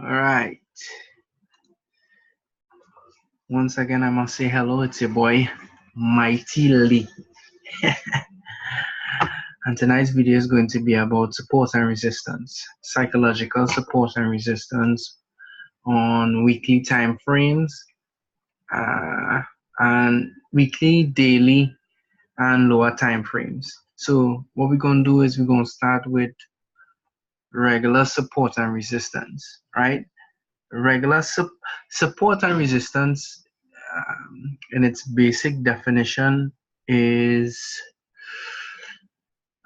Alright. Once again, I must say hello. It's your boy, Mighty Lee. And tonight's video is going to be about support and resistance, psychological support and resistance on weekly time frames, and weekly, daily, and lower time frames. So what we're going to do is we're going to start with regular support and resistance, right? Regular support and resistance, in its basic definition, is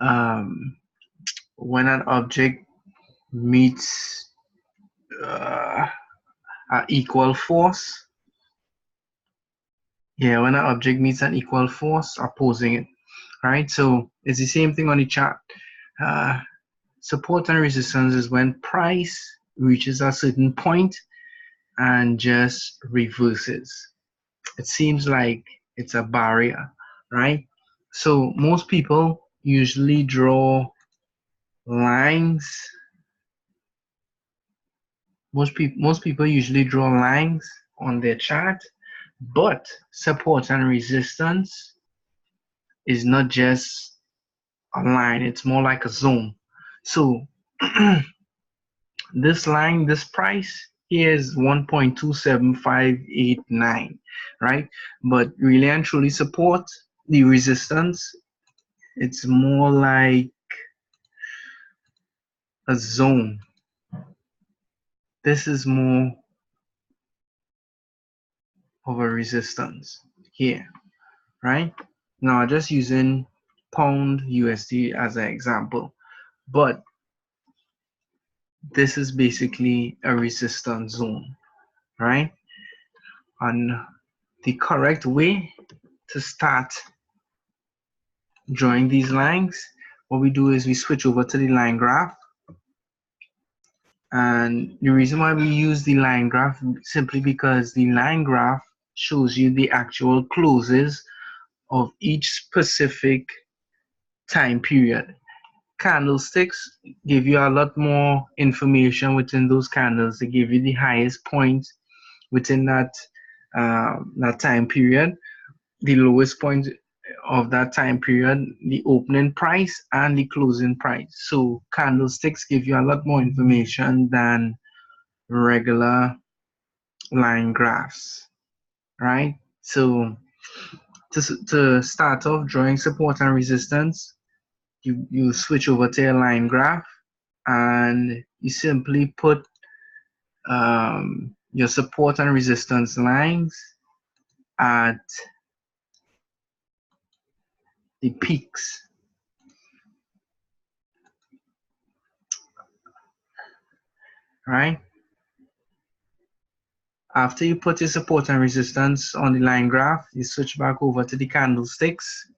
um, when an object meets an equal force. Yeah, when an object meets an equal force opposing it, right? So it's the same thing on the chart. Uh, Support and resistance is when price reaches a certain point and just reverses. It seems like it's a barrier, right? So most people usually draw lines. Most people usually draw lines on their chart, but support and resistance is not just a line, it's more like a zone. So this line, this price here is 1.27589, right? But really and truly support, the resistance, it's more like a zone. This is more of a resistance here, right? Now just using pound USD as an example, but this is basically a resistance zone, right? And the correct way to start drawing these lines, what we do is we switch over to the line graph. And the reason why we use the line graph simply because the line graph shows you the actual closes of each specific time period. Candlesticks give you a lot more information within those candles. They give you the highest point within that time period, the lowest point of that time period, the opening price, and the closing price. So candlesticks give you a lot more information than regular line graphs, right? So to start off drawing support and resistance, you switch over to a line graph and you simply put your support and resistance lines at the peaks, right? After you put your support and resistance on the line graph, you switch back over to the candlesticks.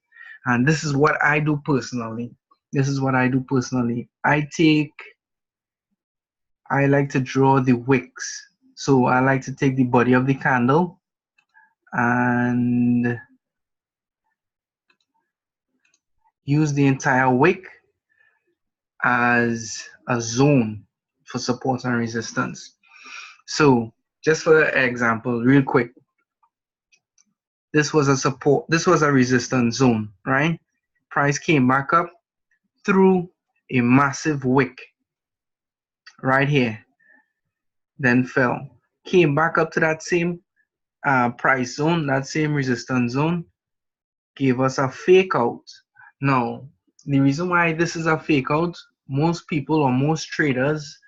And this is what I do personally. I like to draw the wicks. So I like to take the body of the candle and use the entire wick as a zone for support and resistance. So just for example, real quick, this was a resistance zone, right? Price came back up through a massive wick right here, then fell, came back up to that same price zone, that same resistance zone, gave us a fake out. Now, the reason why this is a fake out, most people or most traders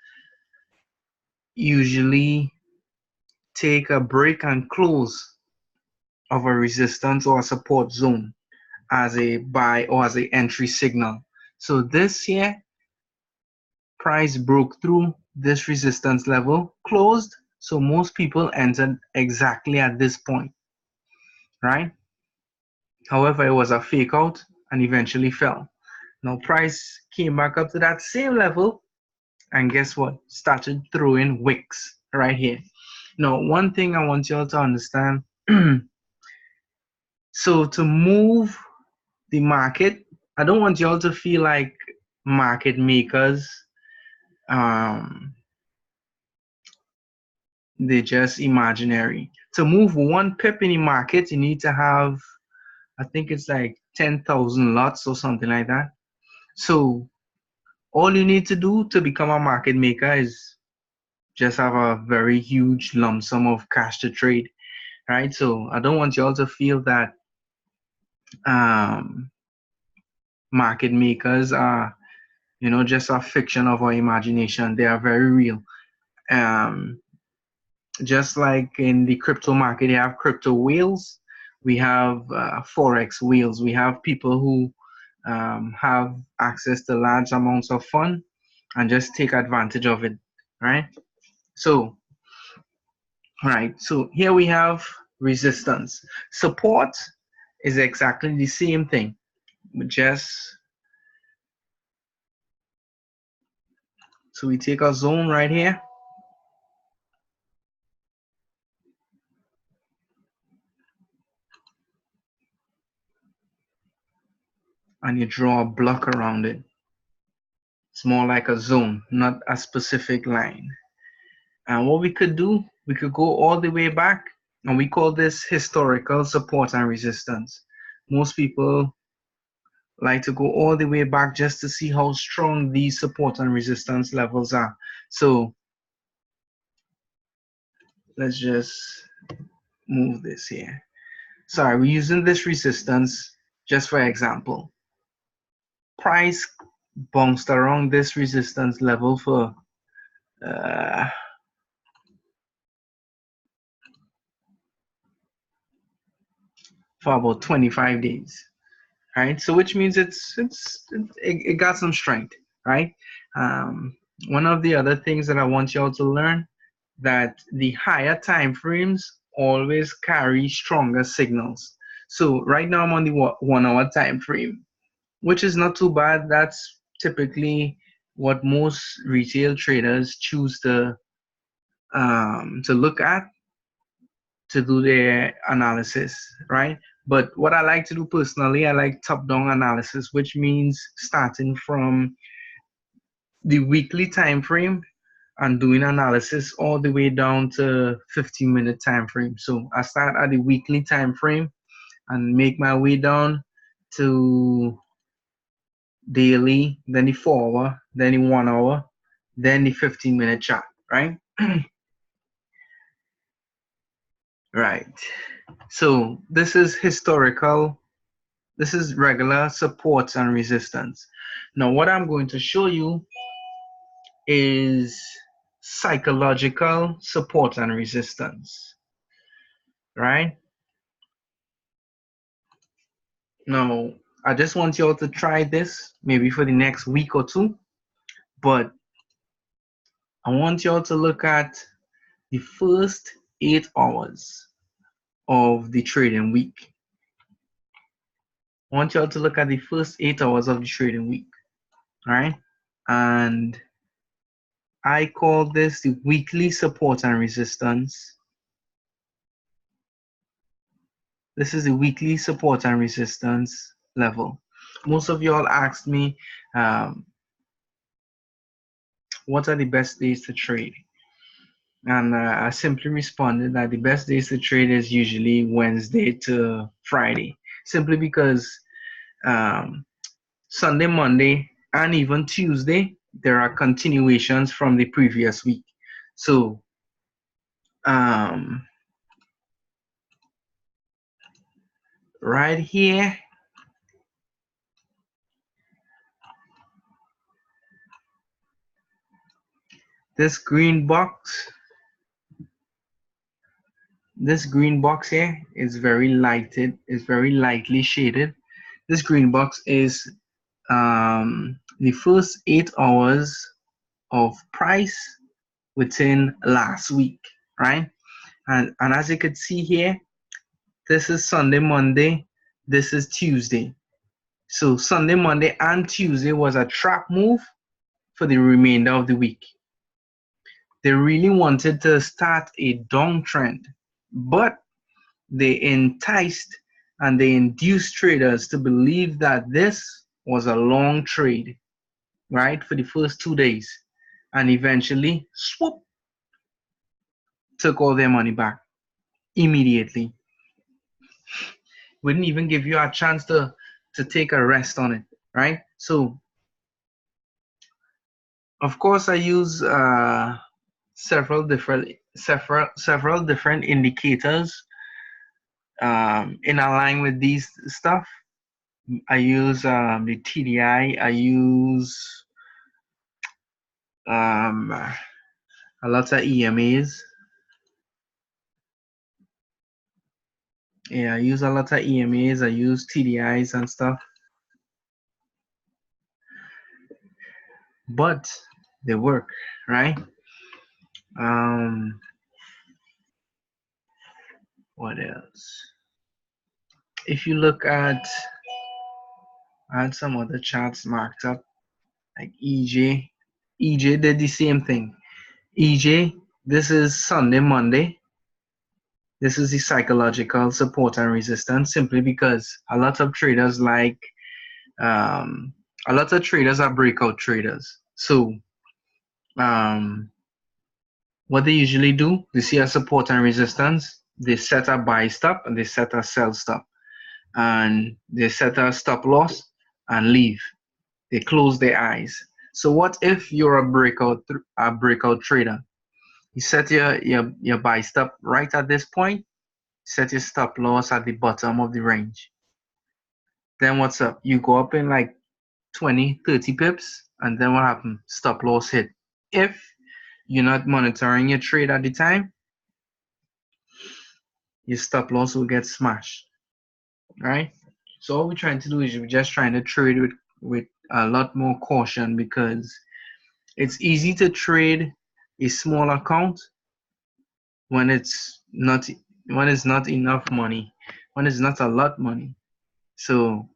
usually take a break and close of a resistance or a support zone as a buy or as an entry signal. So this here, price broke through this resistance level, closed, so most people entered exactly at this point, right? However, it was a fake out and eventually fell. Now price came back up to that same level and guess what? Started throwing wicks right here. Now, one thing I want y'all to understand, so to move the market, I don't want y'all to feel like market makers they're just imaginary. To move 1 pip in the market, you need to have, I think it's like 10,000 lots or something like that. So all you need to do to become a market maker is just have a very huge lump sum of cash to trade, right? So I don't want y'all to feel that um, market makers are, just a fiction of our imagination. They are very real. Um, just like in the crypto market, you have crypto whales, we have forex whales, we have people who have access to large amounts of fund and just take advantage of it, right? So, right, so here we have resistance. Support is exactly the same thing, just so we take a zone right here and you draw a block around it. It's more like a zone, not a specific line. And what we could do, we could go all the way back, and we call this historical support and resistance. Most people like to go all the way back just to see how strong these support and resistance levels are. So let's just move this here. Sorry, we're using this resistance just for example. Price bounced around this resistance level uh, for about 25 days. Right? So which means it got some strength, right? One of the other things that I want y'all to learn, that the higher time frames always carry stronger signals. So right now I'm on the 1 hour time frame, which is not too bad. That's typically what most retail traders choose to look at to do their analysis, right? But what I like to do personally, I like top-down analysis, which means starting from the weekly time frame and doing analysis all the way down to 15-minute time frame. So I start at the weekly time frame and make my way down to daily, then the 4 hour, then the 1 hour, then the 15-minute chart, right? Right. So this is historical. This is regular supports and resistance. Now what I'm going to show you is psychological support and resistance, right? Now I just want you all to try this maybe for the next week or two, but I want you all to look at the first 8 hours of the trading week. I want you all to look at the first 8 hours of the trading week, all right? And I call this the weekly support and resistance. This is the weekly support and resistance level. Most of y'all asked me, what are the best days to trade? And I simply responded that the best days to trade is usually Wednesday to Friday, simply because um, Sunday, Monday, and even Tuesday, there are continuations from the previous week. So right here, this green box here is very lighted, is very lightly shaded. This green box is the first 8 hours of price within last week, right? And as you can see here, this is Sunday, Monday, this is Tuesday. So Sunday, Monday, and Tuesday was a trap move for the remainder of the week. They really wanted to start a downtrend, but they enticed and they induced traders to believe that this was a long trade, right, for the first 2 days. And eventually, swoop, took all their money back immediately. Wouldn't even give you a chance to take a rest on it, right? So of course I use several different indicators in line with these stuff. I use the TDI. I use a lot of EMAs. Yeah, I use a lot of EMAs. I use TDIs and stuff, but they work, right? Um, what else? If you look at, I had some other charts marked up, like EJ. EJ did the same thing. EJ, this is Sunday, Monday. This is the psychological support and resistance, simply because a lot of traders um, a lot of traders are breakout traders. So what they usually do, they see a support and resistance, they set a buy stop and they set a sell stop, and they set a stop loss and leave. They close their eyes. So what if you're a breakout trader? You set your buy stop right at this point, set your stop loss at the bottom of the range. Then what's up? You go up in like 20, 30 pips, and then what happened? Stop loss hit. If you're not monitoring your trade at the time, your stop loss will get smashed, right? So all we're trying to do is we're just trying to trade with a lot more caution, because it's easy to trade a small account when it's not enough money, when it's not a lot money. So,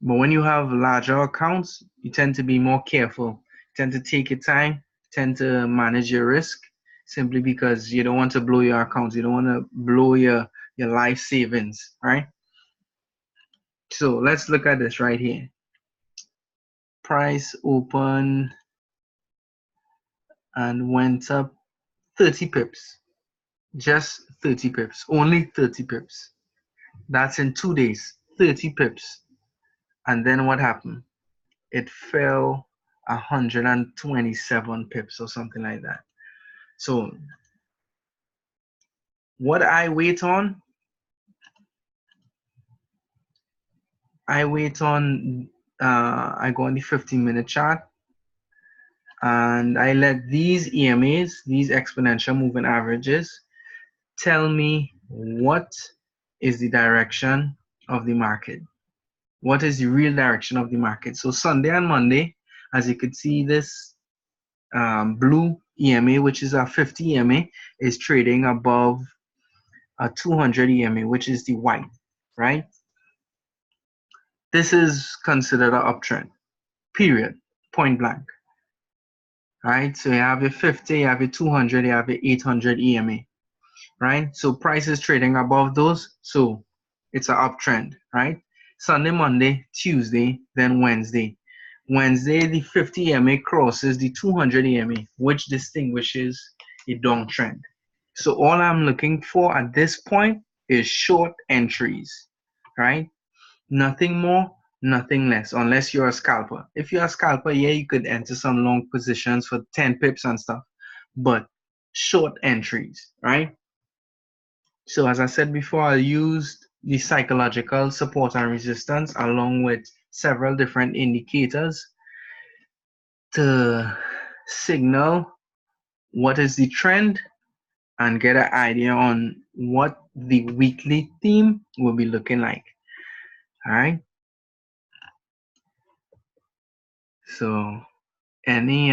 but when you have larger accounts, you tend to be more careful. You tend to take your time, you tend to manage your risk, simply because you don't want to blow your accounts. You don't want to blow your life savings, right? So let's look at this right here. Price open and went up 30 pips. Just 30 pips. Only 30 pips. That's in 2 days. 30 pips. And then what happened? It fell 127 pips or something like that. So what I wait on, I go on the 15-minute chart, and I let these EMAs, these exponential moving averages, tell me what is the direction of the market. What is the real direction of the market? So Sunday and Monday, as you could see, this blue EMA, which is a 50 EMA, is trading above a 200 EMA, which is the white, right? This is considered an uptrend, period, point blank, right? So you have a 50, you have a 200, you have a 800 EMA, right? So price is trading above those, so it's an uptrend, right? Sunday, Monday, Tuesday, then Wednesday. Wednesday, the 50 EMA crosses the 200 EMA, which distinguishes a downtrend. So all I'm looking for at this point is short entries, right? Nothing more, nothing less, unless you're a scalper. If you're a scalper, yeah, you could enter some long positions for 10 pips and stuff, but short entries, right? So as I said before, I used the psychological support and resistance along with several different indicators to signal what is the trend and get an idea on what the weekly theme will be looking like. All right. So any